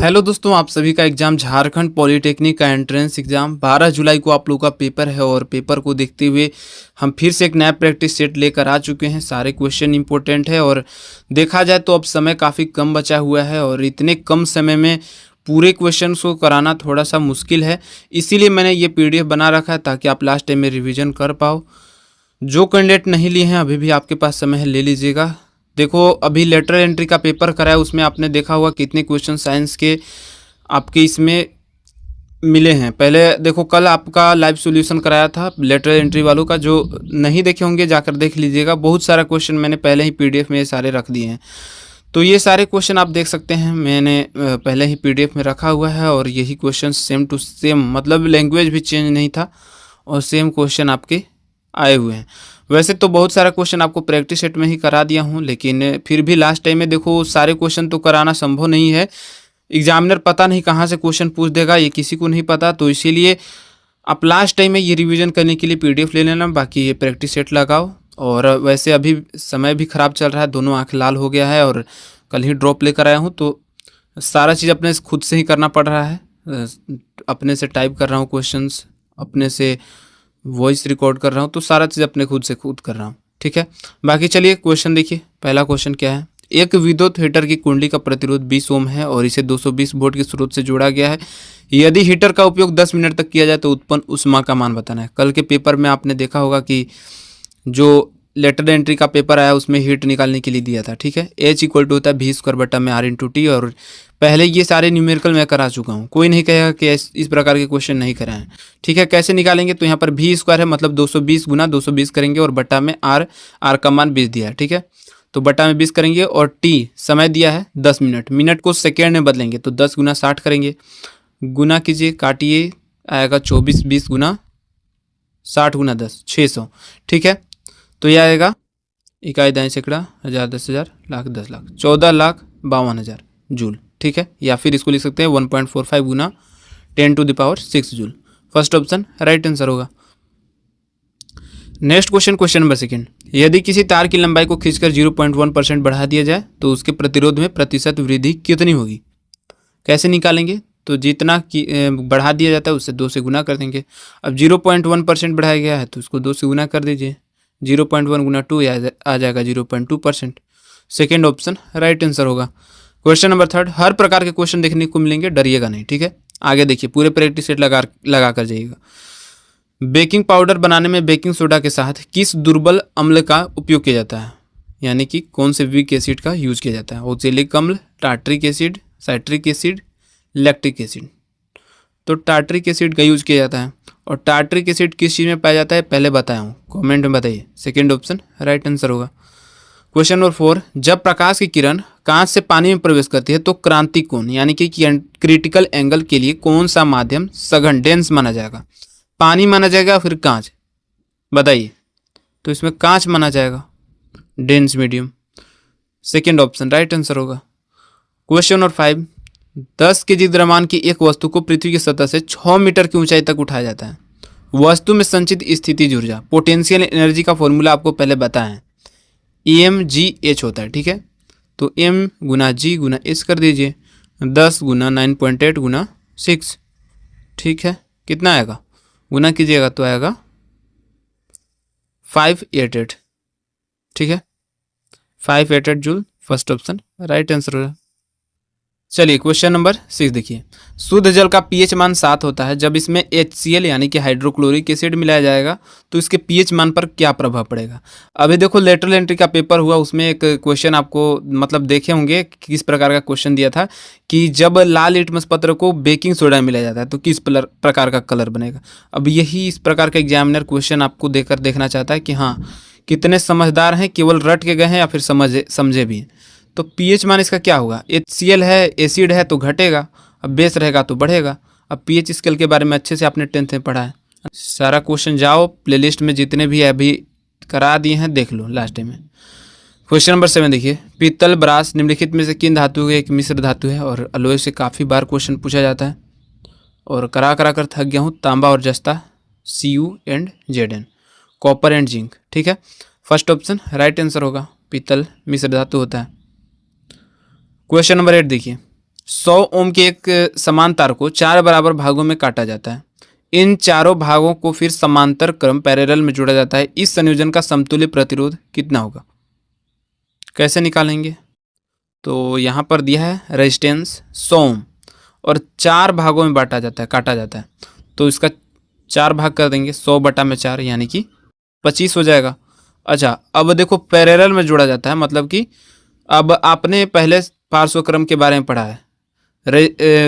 Hello दोस्तों, आप सभी का एग्जाम झारखंड पॉलिटेक्निक का एंट्रेंस एग्जाम 12 जुलाई को आप लोगों का पेपर है। और पेपर को देखते हुए हम फिर से एक नया प्रैक्टिस सेट लेकर आ चुके हैं। सारे क्वेश्चन इंपॉर्टेंट है और देखा जाए तो अब समय काफ़ी कम बचा हुआ है और इतने कम समय में पूरे क्वेश्चन को कराना थोड़ा सा मुश्किल है। इसीलिए मैंने ये PDF बना रखा है ताकि आप लास्ट टाइम में रिविज़न कर पाओ। जो कैंडिडेट नहीं लिए हैं अभी भी आपके पास समय है, ले लीजिएगा। देखो, अभी लेटरल एंट्री का पेपर कराया, उसमें आपने देखा होगा कितने क्वेश्चन साइंस के आपके इसमें मिले हैं। पहले देखो, कल आपका लाइव सॉल्यूशन कराया था लेटरल एंट्री वालों का, जो नहीं देखे होंगे जाकर देख लीजिएगा। बहुत सारा क्वेश्चन मैंने पहले ही PDF में सारे रख दिए हैं, तो ये सारे क्वेश्चन आप देख सकते हैं। मैंने पहले ही PDF में रखा हुआ है और यही क्वेश्चन सेम टू सेम, मतलब लैंग्वेज भी चेंज नहीं था और सेम क्वेश्चन आपके आए हुए हैं। वैसे तो बहुत सारा क्वेश्चन आपको प्रैक्टिस सेट में ही करा दिया हूँ, लेकिन फिर भी लास्ट टाइम में देखो सारे क्वेश्चन तो कराना संभव नहीं है। एग्जामिनर पता नहीं कहाँ से क्वेश्चन पूछ देगा, ये किसी को नहीं पता। तो इसीलिए आप लास्ट टाइम में ये रिवीजन करने के लिए PDF ले लेना, बाकी ये प्रैक्टिस सेट लगाओ। और वैसे अभी समय भी ख़राब चल रहा है, दोनों आँख लाल हो गया है और कल ही ड्रॉप लेकर आया हूँ, तो सारा चीज़ अपने खुद से ही करना पड़ रहा है। अपने से टाइप कर रहा हूँ क्वेश्चंस, अपने से वॉइस रिकॉर्ड कर रहा हूँ, तो सारा चीज़ अपने खुद से खुद कर रहा हूँ। ठीक है, बाकी चलिए क्वेश्चन देखिए। पहला क्वेश्चन क्या है? एक विद्युत हीटर की कुंडली का प्रतिरोध 20 ओम है और इसे 220 वोल्ट के स्रोत से जोड़ा गया है। यदि हीटर का उपयोग 10 मिनट तक किया जाए तो उत्पन्न ऊष्मा का मान बताना है। कल के पेपर में आपने देखा होगा कि जो लेटर एंट्री का पेपर आया उसमें हीट निकालने के लिए दिया था। ठीक है, H = होता है V²/R/T और पहले ये सारे न्यूमेरिकल मैं करा चुका हूँ। कोई नहीं कहेगा कि इस प्रकार के क्वेश्चन नहीं कराए हैं। ठीक है, कैसे निकालेंगे? तो यहाँ पर V² है, मतलब 220 गुना 220 करेंगे और बटा में R का मान 20 दिया है। ठीक है, तो बटा में 20 करेंगे और T समय दिया है 10 मिनट, मिनट को सेकेंड में बदलेंगे तो 10 × 60 करेंगे। गुना कीजिए, काटिए, आएगा 24, 20 × 60 × 10 600। ठीक है, तो यह आएगा इकाई दाएं सैकड़ा, हज़ार, 10,000, लाख, 10 लाख, 14,52,000 जूल। ठीक है, या फिर इसको लिख सकते हैं 1.45 × 10⁶ joule. First option right answer होगा। Next question, question number 2। यदि किसी तार की लंबाई को खींचकर 0.1% बढ़ा दिया जाए तो उसके प्रतिरोध में प्रतिशत वृद्धि कितनी होगी? कैसे निकालेंगे? तो जितना बढ़ा दिया जाता है उससे 2 से गुना कर देंगे। अब 0.1% बढ़ाया गया है तो उसको 2 से गुना कर दीजिए, 0.1 × 2 आ जाएगा 0.2%। सेकेंड ऑप्शन राइट आंसर होगा। Question number 3। हर प्रकार के क्वेश्चन देखने को मिलेंगे, डरिएगा नहीं। ठीक है, आगे देखिए, पूरे प्रैक्टिस सेट लगा कर जाइएगा। बेकिंग पाउडर बनाने में बेकिंग सोडा के साथ किस दुर्बल अम्ल का उपयोग किया जाता है? यानी कि कौन से वीक एसिड का यूज किया जाता है? ऑक्जेलिक अम्ल, tartaric acid, citric acid, lactic acid. तो टार्ट्रिक एसिड का यूज किया जाता है। और टार्ट्रिक एसिड किस चीज़ में पाया जाता है पहले बताया हूँ, कमेंट में बताइए। सेकेंड ऑप्शन राइट आंसर होगा। Question number 4। जब प्रकाश की किरण कांच से पानी में प्रवेश करती है तो क्रांति कोण यानी कि क्रिटिकल एंगल के लिए कौन सा माध्यम सघन डेंस माना जाएगा? पानी माना जाएगा फिर कांच? बताइए। तो इसमें कांच माना जाएगा, dense medium. Second option right answer होगा। Question number 5। 10 kg द्रव्यमान की एक वस्तु को पृथ्वी की सतह से 6 मीटर की ऊंचाई तक उठाया जाता है। वस्तु में संचित स्थितिज ऊर्जा, पोटेंशियल एनर्जी का फॉर्मूला आपको पहले बताया है, mgh होता है। ठीक है, तो m × g × h कर दीजिए, 10 × 9.8 × 6। ठीक है, कितना आएगा? गुना कीजिएगा तो आएगा 588। ठीक है, 588 joule. First option right answer होगा। चलिए क्वेश्चन नंबर 6 देखिए। शुद्ध जल का pH मान 7 होता है। जब इसमें HCl यानी कि हाइड्रोक्लोरिक एसिड मिलाया जाएगा तो इसके pH मान पर क्या प्रभाव पड़ेगा? अभी देखो, लेटरल एंट्री का पेपर हुआ, उसमें एक क्वेश्चन आपको मतलब देखे होंगे किस प्रकार का क्वेश्चन दिया था कि जब लाल लिटमस पत्र को बेकिंग सोडा मिलाया जाता है तो किस प्रकार का कलर बनेगा। अब यही इस प्रकार का एग्जामिनर क्वेश्चन आपको देकर देखना चाहता है कि हाँ कितने समझदार हैं, केवल रट के गए हैं या फिर समझे भी हैं। तो pH मान इसका क्या होगा? HCl है, एसिड है तो घटेगा, अब बेस रहेगा तो बढ़ेगा। अब pH स्केल के बारे में अच्छे से आपने 10th में पढ़ा है। सारा क्वेश्चन जाओ प्लेलिस्ट में जितने भी अभी करा दिए हैं देख लो लास्ट में। क्वेश्चन नंबर 7 देखिए। पीतल, ब्रास निम्नलिखित में से किन धातु की एक मिश्र धातु है? और अलॉय से काफ़ी बार क्वेश्चन पूछा जाता है और करा कर थक गया हूँ। तांबा और जस्ता, Cu and Zn, copper and zinc. ठीक है, फर्स्ट ऑप्शन राइट आंसर होगा। पीतल मिश्र धातु होता है। क्वेश्चन नंबर 8 देखिए। 100 ओम के एक समान तार को 4 बराबर भागों में काटा जाता है। इन चारों भागों को फिर समांतर क्रम पैरेलल में जोड़ा जाता है। इस संयोजन का समतुल्य प्रतिरोध कितना होगा? कैसे निकालेंगे? तो यहाँ पर दिया है रेजिस्टेंस 100 ओम और 4 भागों में बांटा जाता है, काटा जाता है। तो इसका 4 भाग कर देंगे, 100 बटा में 4 यानी कि 25 हो जाएगा। अच्छा, अब देखो पैरेलल में जोड़ा जाता है, मतलब कि अब आपने पहले पार्श्वक्रम के बारे में पढ़ा है।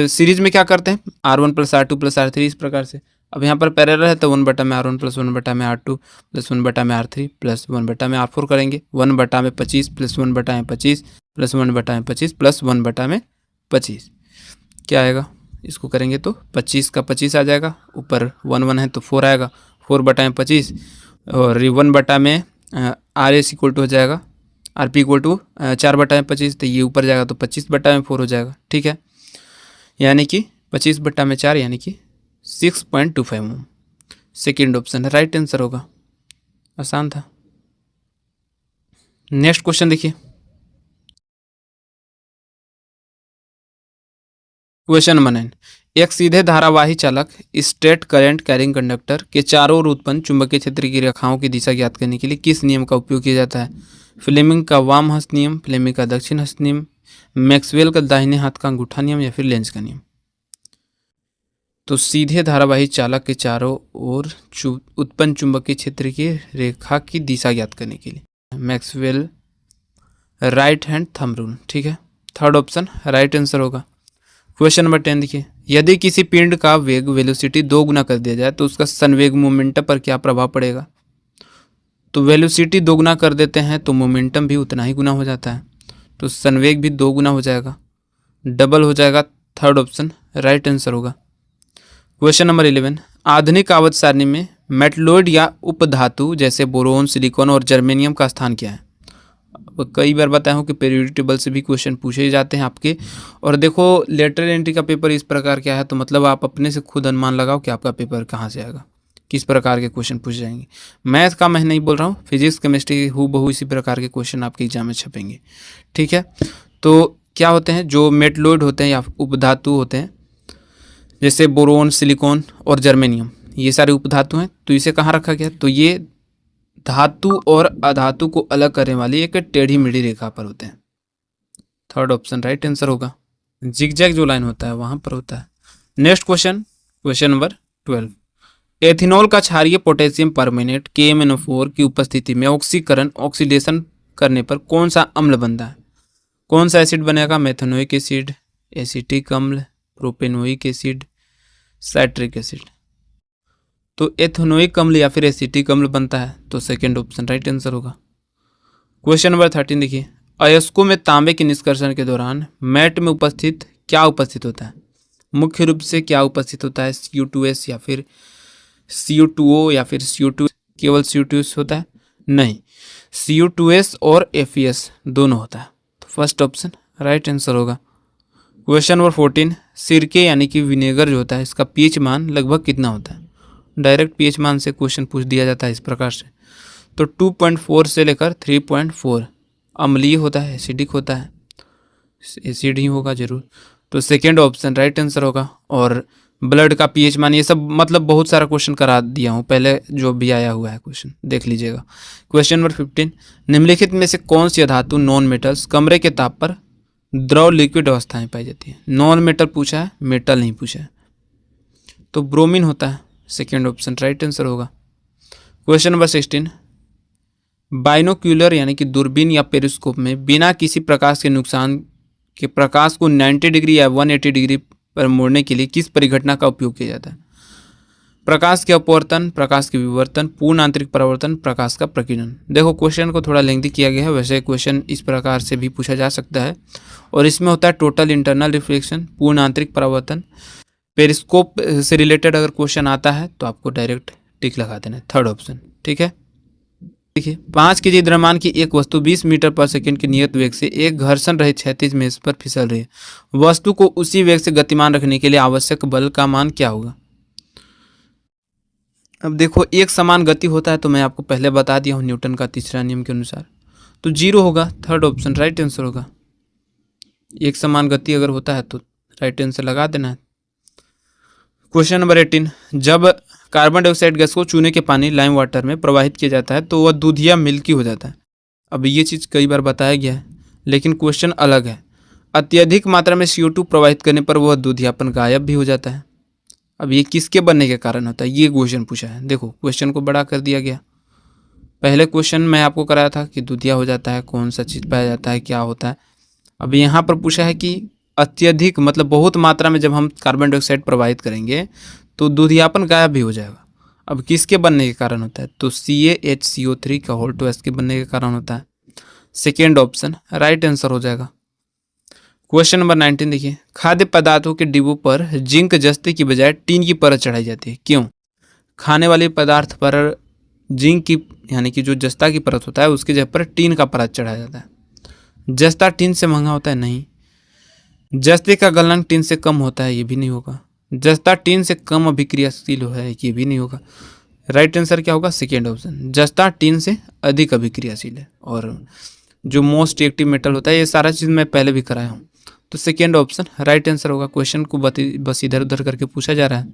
सीरीज में क्या करते हैं? R1 plus R2 plus R3 इस प्रकार से। अब यहाँ पर पैरेलल है तो 1 बटा में R1 प्लस 1 बटा में R2 प्लस 1 बटा में R3 प्लस 1 बटा में R4 करेंगे। 1 बटा में 25 प्लस 1 बटा में 25 प्लस 1 बटा में 25 प्लस 1 बटा में 25 क्या आएगा? इसको करेंगे तो 25 का 25 आ जाएगा, ऊपर 1 1 है तो 4 आएगा, 4 बटा में 25 और 1 बटा में आर एस इक्वल टू हो जाएगा आर पी इक्वल टू 4 बटा में 25, तो ये ऊपर जाएगा तो 25 बटा में 4 हो जाएगा। ठीक है, यानी कि 25 बटा में 4 यानी कि 6.25 ओम। सेकेंड ऑप्शन है राइट आंसर होगा। आसान था। नेक्स्ट क्वेश्चन देखिए, क्वेश्चन नंबर 9। एक सीधे धारावाही चालक स्ट्रेट करंट कैरिंग कंडक्टर के चारों ओर उत्पन्न चुंबकीय क्षेत्र की रेखाओं की दिशा ज्ञात करने के लिए किस नियम का उपयोग किया जाता है? फ्लेमिंग का वाम हस्त नियम, फ्लेमिंग का दक्षिण हस्त नियम, मैक्सवेल का दाहिने हाथ का अंगूठा नियम या फिर लेंज का नियम? तो सीधे धारावाही चालक के चारों ओर उत्पन्न चुंबकीय क्षेत्र की रेखा की दिशा ज्ञात करने के लिए Maxwell right hand thumb rule. ठीक है, थर्ड ऑप्शन राइट आंसर होगा। क्वेश्चन नंबर 10 देखिए, यदि किसी पिंड का वेग वेलोसिटी 2 गुना कर दिया जाए तो उसका संवेग मोमेंटम पर क्या प्रभाव पड़ेगा? तो वेलोसिटी 2 गुना कर देते हैं तो मोमेंटम भी उतना ही गुना हो जाता है, तो संवेग भी 2 गुना हो जाएगा, डबल हो जाएगा। थर्ड ऑप्शन राइट आंसर होगा। क्वेश्चन नंबर 11, आधुनिक आवर्त सारणी में मेटलोइड या उपधातु जैसे बोरोन, सिलिकॉन और जर्मेनियम का स्थान क्या है? कई बार बताया हूँ कि पीरियोडिक टेबल से भी क्वेश्चन पूछे जाते हैं आपके। और देखो लेटरल एंट्री का पेपर इस प्रकार क्या है, तो मतलब आप अपने से खुद अनुमान लगाओ कि आपका पेपर कहाँ से आएगा, किस प्रकार के क्वेश्चन पूछे जाएंगे। मैथ का मैं नहीं बोल रहा हूँ, फिजिक्स केमिस्ट्री हूबहू इसी प्रकार के क्वेश्चन आपके एग्जाम में छपेंगे। ठीक है, तो क्या होते हैं जो मेटलोइड होते हैं या उपधातु होते हैं जैसे बोरोन, सिलिकॉन और जर्मेनियम, ये सारे उपधातु हैं। तो इसे कहाँ रखा गया? तो ये धातु और अधातु को अलग करने वाली एक टेढ़ी मेढ़ी रेखा पर होते हैं। थर्ड ऑप्शन राइट आंसर होगा। जिगजैग जो लाइन होता है वहां पर होता है। Next question, question number 12, ethanol का क्षारीय पोटेशियम परमैंगनेट KMnO4 की उपस्थिति में ऑक्सीडेशन करने पर कौन सा अम्ल बनता है? कौन सा एसिड बनेगा? मेथनोइक एसिड, एसिटिक अम्ल, प्रोपेनोइक एसिड, साइट्रिक एसिड। तो एथेनोइक अम्ल या फिर एसिटिक अम्ल बनता है, तो सेकेंड ऑप्शन राइट आंसर होगा। क्वेश्चन नंबर 13 देखिए, अयस्कों में तांबे के निष्कर्षण के दौरान मैट में क्या उपस्थित होता है? मुख्य रूप से क्या उपस्थित होता है? CO2S या फिर CO2O या फिर CO2 केवल CO2S होता है? नहीं, CO2S और FeS दोनों होता है, तो फर्स्ट ऑप्शन राइट आंसर होगा। क्वेश्चन नंबर 14, सिरके यानी कि विनेगर जो होता है इसका pH मान लगभग कितना होता है? डायरेक्ट pH मान से क्वेश्चन पूछ दिया जाता है इस प्रकार से। तो 2.4 से लेकर 3.4 अम्लीय होता है, एसिडिक होता है, एसिड ही होगा जरूर, तो सेकेंड ऑप्शन राइट आंसर होगा। और ब्लड का pH मान, ये सब मतलब बहुत सारा क्वेश्चन करा दिया हूँ पहले, जो भी आया हुआ है क्वेश्चन देख लीजिएगा। क्वेश्चन नंबर 15, निम्नलिखित में से कौन सी धातु नॉन मेटल्स कमरे के ताप पर द्रव लिक्विड अवस्था में पाई जाती है? नॉन मेटल पूछा है, मेटल नहीं पूछा है, तो ब्रोमीन होता है, सेकेंड ऑप्शन राइट आंसर होगा। क्वेश्चन नंबर 16, बाइनोक्यूलर यानी कि दूरबीन या पेरिस्कोप में बिना किसी प्रकाश के नुकसान के प्रकाश को 90 डिग्री या 180 डिग्री पर मोड़ने के लिए किस परिघटना का उपयोग किया जाता है? प्रकाश के अपवर्तन, प्रकाश के विवर्तन, पूर्ण आंतरिक परावर्तन, प्रकाश का प्रकीर्णन। देखो क्वेश्चन को थोड़ा लेंथी किया गया है, वैसे क्वेश्चन इस प्रकार से भी पूछा जा सकता है, और इसमें होता है टोटल इंटरनल रिफ्लेक्शन, पूर्ण आंतरिक परावर्तन। पेरिस्कोप से रिलेटेड अगर क्वेश्चन आता है तो आपको डायरेक्ट टिक लगा देना है, थर्ड ऑप्शन। ठीक है, देखिए 5 kg द्रव्यमान की एक वस्तु 20 मीटर पर सेकंड के नियत वेग से एक घर्षण रहित क्षैतिज मेज पर फिसल रही है। वस्तु को उसी वेग से गतिमान रखने के लिए आवश्यक बल का मान क्या होगा? अब देखो एक समान गति होता है तो मैं आपको पहले बता दिया हूँ न्यूटन का तीसरा नियम के अनुसार, तो 0 होगा, थर्ड ऑप्शन राइट आंसर होगा। एक समान गति अगर होता है तो राइट आंसर लगा देना है। क्वेश्चन नंबर 18, जब कार्बन डाइऑक्साइड गैस को चूने के पानी लाइम वाटर में प्रवाहित किया जाता है तो वह दूधिया मिल्की हो जाता है। अब ये चीज़ कई बार बताया गया है, लेकिन क्वेश्चन अलग है। अत्यधिक मात्रा में CO2 प्रवाहित करने पर वह दूधियापन गायब भी हो जाता है। अब ये किसके बनने के कारण होता है, ये क्वेश्चन पूछा है। देखो क्वेश्चन को बड़ा कर दिया गया। पहले क्वेश्चन मैं आपको कराया था कि दूधिया हो जाता है, कौन सा चीज़ पाया जाता है, क्या होता है। अब यहाँ पर पूछा है कि अत्यधिक मतलब बहुत मात्रा में जब हम कार्बन डाइऑक्साइड प्रवाहित करेंगे तो दूधियापन गायब भी हो जाएगा। अब किसके बनने के कारण होता है, तो CaHCO3 का होल टू एस के बनने के कारण होता है। सेकेंड ऑप्शन राइट आंसर हो जाएगा। क्वेश्चन नंबर 19 देखिए, खाद्य पदार्थों के डिब्बों पर जिंक जस्ते की बजाय टीन की परत चढ़ाई जाती है, क्यों? खाने वाले पदार्थ पर जिंक की यानी कि जो जस्ता की परत होता है उसके जगह पर टीन का परत चढ़ाया जाता है। जस्ता टीन से महंगा होता है? नहीं। जस्ते का गलनांक टीन से कम होता है? ये भी नहीं होगा। जस्ता टीन से कम अभिक्रियाशील है? ये भी नहीं होगा। राइट आंसर क्या होगा? सेकेंड ऑप्शन, जस्ता टीन से अधिक अभिक्रियाशील है। और जो मोस्ट एक्टिव मेटल होता है, ये सारा चीज़ मैं पहले भी कराया हूँ, तो सेकेंड ऑप्शन राइट आंसर होगा। क्वेश्चन को बस इधर उधर करके पूछा जा रहा है।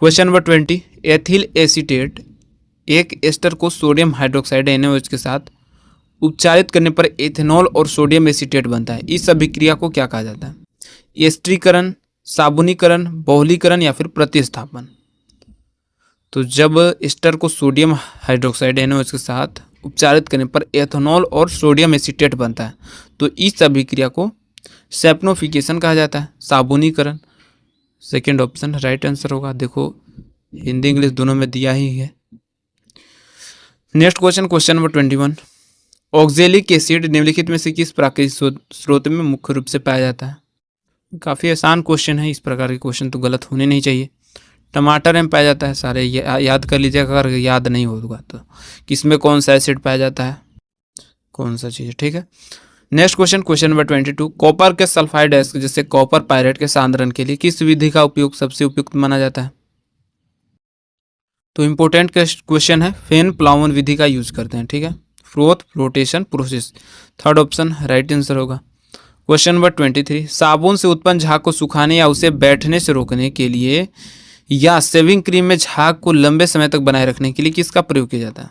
क्वेश्चन नंबर 20, एथिल एसीटेट एक एस्टर को सोडियम हाइड्रोक्साइड NaOH के साथ उपचारित करने पर एथेनॉल और सोडियम एसीटेट बनता है। इस अभिक्रिया को क्या कहा जाता है? एस्टरीकरण, साबुनीकरण, बहुलीकरण या फिर प्रतिस्थापन। तो जब एस्टर को सोडियम हाइड्रोक्साइड NaOH के साथ उपचारित करने पर एथेनॉल और सोडियम एसीटेट बनता है, तो इस अभिक्रिया को सैप्नोफिकेशन कहा जाता है, साबुनीकरण। सेकेंड ऑप्शन राइट आंसर होगा। देखो हिंदी इंग्लिश दोनों में दिया ही है। Next question, question number 21, oxalic acid निम्नलिखित में से किस प्राकृतिक स्रोत में मुख्य रूप से पाया जाता है? काफ़ी आसान क्वेश्चन है, इस प्रकार के क्वेश्चन तो गलत होने नहीं चाहिए। टमाटर में पाया जाता है, सारे याद कर लीजिएगा अगर याद नहीं होगा तो। किसमें कौन सा एसिड पाया जाता है, कौन सा चीज़, ठीक है। Next question, question number 22, copper के सल्फाइड एस्क जैसे कॉपर पायरेट के सांद्रण के लिए किस विधि का उपयोग सबसे उपयुक्त माना जाता है? तो इम्पोर्टेंट क्वेश्चन है, फेन प्लावन विधि का यूज करते हैं, ठीक है। Froth flotation process, third option right answer होगा। क्वेश्चन नंबर 23, साबुन से उत्पन्न झाग को सुखाने या उसे बैठने से रोकने के लिए या शेविंग क्रीम में झाग को लंबे समय तक बनाए रखने के लिए किसका प्रयोग किया जाता है?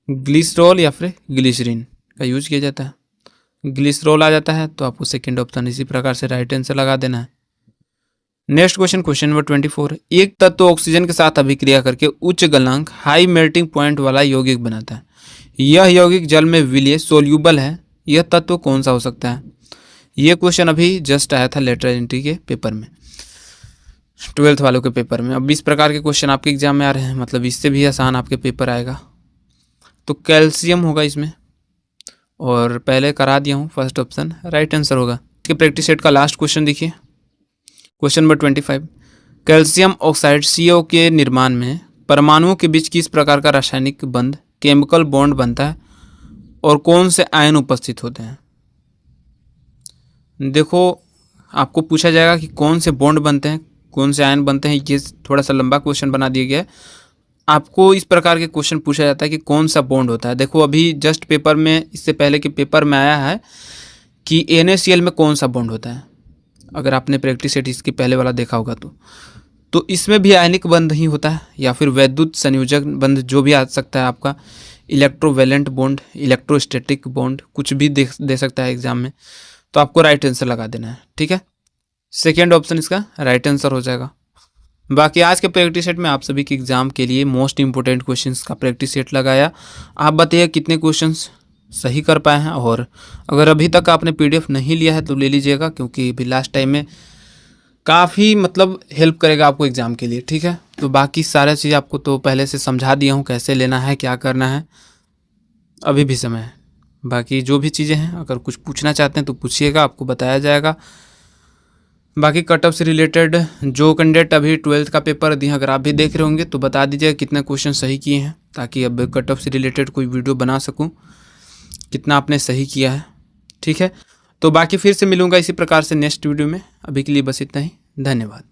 ग्लिसरॉल या फिर ग्लिसरीन का यूज किया जाता है। ग्लिसरॉल आ जाता है तो आपको सेकेंड ऑप्शन इसी प्रकार से राइट आंसर लगा देना है। नेक्स्ट क्वेश्चन, क्वेश्चन नंबर 24, एक तत्व ऑक्सीजन के साथ अभिक्रिया करके उच्च गलनांक हाई मेल्टिंग पॉइंट वाला यौगिक बनाता है। यह यौगिक जल में विलीय सोल्यूबल है, यह तत्व कौन सा हो सकता है? यह क्वेश्चन अभी जस्ट आया था लेटर एंट्री के पेपर में, 12th वालों के पेपर में। अब इस प्रकार के क्वेश्चन आपके एग्जाम में आ रहे हैं, मतलब इससे भी आसान आपके पेपर आएगा। तो कैल्शियम होगा इसमें, और पहले करा दिया हूँ, फर्स्ट ऑप्शन राइट आंसर होगा। प्रैक्टिस सेट का लास्ट क्वेश्चन देखिए, question number 25, calcium oxide CO के निर्माण में परमाणुओं के बीच किस प्रकार का रासायनिक बंध केमिकल बॉन्ड बनता है और कौन से आयन उपस्थित होते हैं? देखो आपको पूछा जाएगा कि कौन से बॉन्ड बनते हैं, कौन से आयन बनते हैं। ये थोड़ा सा लंबा क्वेश्चन बना दिया गया है। आपको इस प्रकार के क्वेश्चन पूछा जाता है कि कौन सा बॉन्ड होता है। देखो अभी जस्ट पेपर में, इससे पहले के पेपर में आया है कि NaCl में कौन सा बॉन्ड होता है। अगर आपने प्रैक्टिस सेट इसके पहले वाला देखा होगा तो इसमें भी आयनिक बंध ही होता है, या फिर वैद्युत संयोजक बंध जो भी आ सकता है आपका, इलेक्ट्रोवैलेंट बॉन्ड, इलेक्ट्रोस्टैटिक बॉन्ड, कुछ भी दे सकता है एग्जाम में। तो आपको राइट आंसर लगा देना है, ठीक है। सेकेंड ऑप्शन इसका राइट आंसर हो जाएगा। बाकी आज के प्रैक्टिस सेट में आप सभी के एग्जाम के लिए मोस्ट इंपोर्टेंट क्वेश्चंस का प्रैक्टिस सेट लगाया। आप बताइए कितने क्वेश्चंस सही कर पाए हैं, और अगर अभी तक आपने PDF नहीं लिया है तो ले लीजिएगा, क्योंकि अभी लास्ट टाइम में काफ़ी मतलब हेल्प करेगा आपको एग्ज़ाम के लिए, ठीक है। तो बाकी सारा चीज़ आपको तो पहले से समझा दिया हूँ, कैसे लेना है, क्या करना है, अभी भी समय है। बाकी जो भी चीज़ें हैं अगर कुछ पूछना चाहते हैं तो पूछिएगा, आपको बताया जाएगा। बाकी कट ऑफ से रिलेटेड जो कैंडिडेट अभी 12th का पेपर दिए, अगर आप भी देख रहे होंगे तो बता दीजिएगा कितने क्वेश्चन सही किए हैं, ताकि अब कट ऑफ से रिलेटेड कोई वीडियो बना सकूं, कितना आपने सही किया है, ठीक है। तो बाकी फिर से मिलूंगा इसी प्रकार से नेक्स्ट वीडियो में। अभी के लिए बस इतना ही, धन्यवाद।